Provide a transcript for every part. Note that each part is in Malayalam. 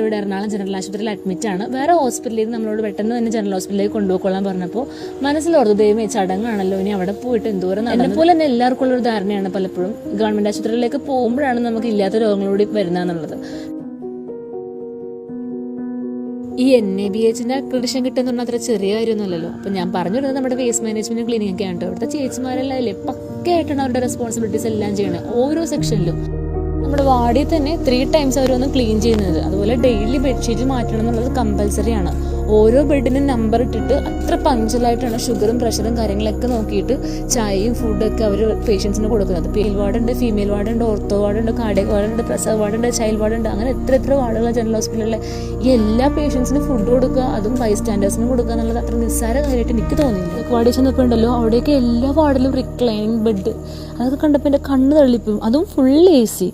ഇവിടെ എറണാകുളം ജനറൽ ആശുപത്രിയിൽ അഡ്മിറ്റാണ്. വേറെ ഹോസ്പിറ്റലിൽ നമ്മളോട് പെട്ടെന്ന് തന്നെ ജനറൽ ഹോസ്പിറ്റലിലേക്ക് കൊണ്ടുപോയിക്കൊള്ളാൻ പറഞ്ഞപ്പോൾ മനസ്സിലോർത്ത് ദൈവമേ ചടങ്ങാണല്ലോ, ഇനി അവിടെ പോയിട്ട് എന്തോരം എന്നെപ്പോലെ തന്നെ എല്ലാവർക്കും ഉള്ളൊരു ധാരണയാണ് പലപ്പോഴും ഗവൺമെൻറ് ആശുപത്രിയിലേക്ക് പോകുമ്പോഴാണ് നമുക്ക് ഇല്ലാത്ത രോഗങ്ങളൂടി വരുന്നതെന്നുള്ളത്. ഈ NABHന്റെ അക്രഡിഷൻ കിട്ടുന്ന പറഞ്ഞാൽ അത്ര ചെറിയ കാര്യമൊന്നുമല്ലല്ലോ. അപ്പം ഞാൻ പറഞ്ഞു വരുന്നത് നമ്മുടെ വേസ്റ്റ് മാനേജ്മെന്റ് ക്ലിനിക്കൊക്കെ ആണ്. ഇവിടുത്തെ ചേച്ചിമാരെല്ലാം പക്കയായിട്ടാണ് അവരുടെ റെസ്പോൺസിബിലിറ്റീസ് എല്ലാം ചെയ്യണത്. ഓരോ സെക്ഷനിലും നമ്മുടെ വാർഡിൽ തന്നെ 3 times അവർ വന്ന് ക്ലീൻ ചെയ്യുന്നത്. അതുപോലെ ഡെയിലി ബെഡ്ഷീറ്റ് മാറ്റണം എന്നുള്ളത് കമ്പൽസറി ആണ്. ഓരോ ബെഡിനും നമ്പർ ഇട്ടിട്ട് അത്ര പങ്ക്ച്വലായിട്ടാണ് ഷുഗറും പ്രഷറും കാര്യങ്ങളൊക്കെ നോക്കിയിട്ട് ചായയും ഫുഡൊക്കെ അവർ പേഷ്യൻസിന് കൊടുക്കുന്നത്. മെയിൽ വാർഡുണ്ട്, ഫീമെയിൽ വാർഡുണ്ട്, ഓർത്തോ വാർഡുണ്ട്, കാർഡിയക് വാർഡുണ്ട്, പ്രസവ വാർഡുണ്ട്, ചൈൽഡ് വാർഡുണ്ട്, അങ്ങനെ എത്ര വാർഡുള്ള ജനറൽ ഹോസ്പിറ്റലിലെ ഈ എല്ലാ പേഷ്യൻസിനും ഫുഡ് കൊടുക്കുക, അതും ബൈസ്റ്റാൻഡേഴ്സിന് കൊടുക്കുക എന്നുള്ളത് അത്ര നിസ്സാര കാര്യമായിട്ട് എനിക്ക് തോന്നിയില്ല. വാർഡിൽ ചെന്നപ്പോൾ ഉണ്ടല്ലോ, അവിടെയൊക്കെ എല്ലാ വാർഡിലും റിക്ലൈനിങ് ബെഡ്, അതൊക്കെ കണ്ടപ്പോൾ എൻ്റെ കണ്ണ് തള്ളിപ്പോവും. അതും ഫുൾ AC.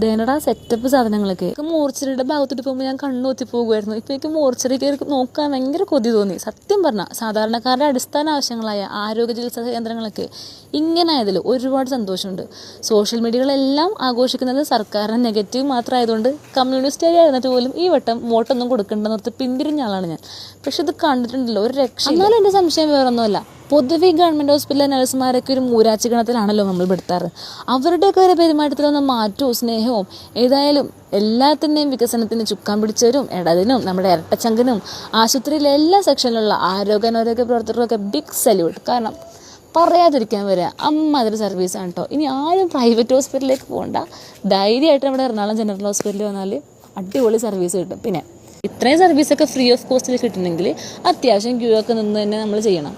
ദേനടാ സെറ്റപ്പ് സാധനങ്ങളൊക്കെ. മോർച്ചറിയുടെ ഭാഗത്തോട്ട് പോകുമ്പോൾ ഞാൻ കണ്ണൂത്തി പോകുമായിരുന്നു. ഇപ്പോൾ എനിക്ക് മോർച്ചറി കയറി നോക്കാൻ ഭയങ്കര കൊതി തോന്നി. സത്യം പറഞ്ഞാൽ സാധാരണക്കാരുടെ അടിസ്ഥാന ആവശ്യങ്ങളായ ആരോഗ്യ ചികിത്സാ കേന്ദ്രങ്ങളൊക്കെ ഇങ്ങനെ ആയതിൽ ഒരുപാട് സന്തോഷമുണ്ട്. സോഷ്യൽ മീഡിയകളെല്ലാം ആഘോഷിക്കുന്നത് സർക്കാരിന് നെഗറ്റീവ് മാത്രമായതുകൊണ്ട് കമ്മ്യൂണിസ്റ്റ് ആയിരുന്നിട്ട് പോലും ഈ വട്ടം വോട്ടൊന്നും കൊടുക്കേണ്ടെന്നോർത്ത് പിന്തിരിഞ്ഞ ആളാണ് ഞാൻ. പക്ഷെ ഇത് കണ്ടിട്ടുണ്ടല്ലോ ഒരു രക്ഷ. എന്നാലും എൻ്റെ സംശയം വേറൊന്നുമല്ല, പൊതുവെ ഗവൺമെൻറ് ഹോസ്പിറ്റലിലെ നഴ്സുമാരൊക്കെ ഒരു മൂരാച്ചി ഗണത്തിലാണല്ലോ നമ്മൾ പെടുത്താറ്. അവരുടെയൊക്കെ ഒരു പെരുമാറ്റത്തിലൊന്നും മാറ്റവും സ്നേഹവും ഏതായാലും എല്ലാത്തിൻ്റെയും വികസനത്തിന് ചുക്കാൻ പിടിച്ചവരും ഇടതിനും നമ്മുടെ ഇരട്ടച്ചങ്കനും ആശുപത്രിയിലെ എല്ലാ സെക്ഷനിലുള്ള ആരോഗ്യ പ്രവർത്തകർക്കൊക്കെ ബിഗ് സല്യൂട്ട്. കാരണം പറയാതിരിക്കാൻ വരിക അതൊരു സർവീസാണ് കേട്ടോ. ഇനി ആരും പ്രൈവറ്റ് ഹോസ്പിറ്റലിലേക്ക് പോകണ്ട, ധൈര്യമായിട്ട് നമ്മുടെ എറണാകുളം ജനറൽ ഹോസ്പിറ്റലിൽ വന്നാൽ അടിപൊളി സർവീസ് കിട്ടും. പിന്നെ ഇത്രയും സർവീസൊക്കെ ഫ്രീ ഓഫ് കോസ്റ്റിൽ കിട്ടണമെങ്കിൽ അത്യാവശ്യം ക്യൂ ഒക്കെ നിന്ന് തന്നെ നമ്മൾ ചെയ്യണം.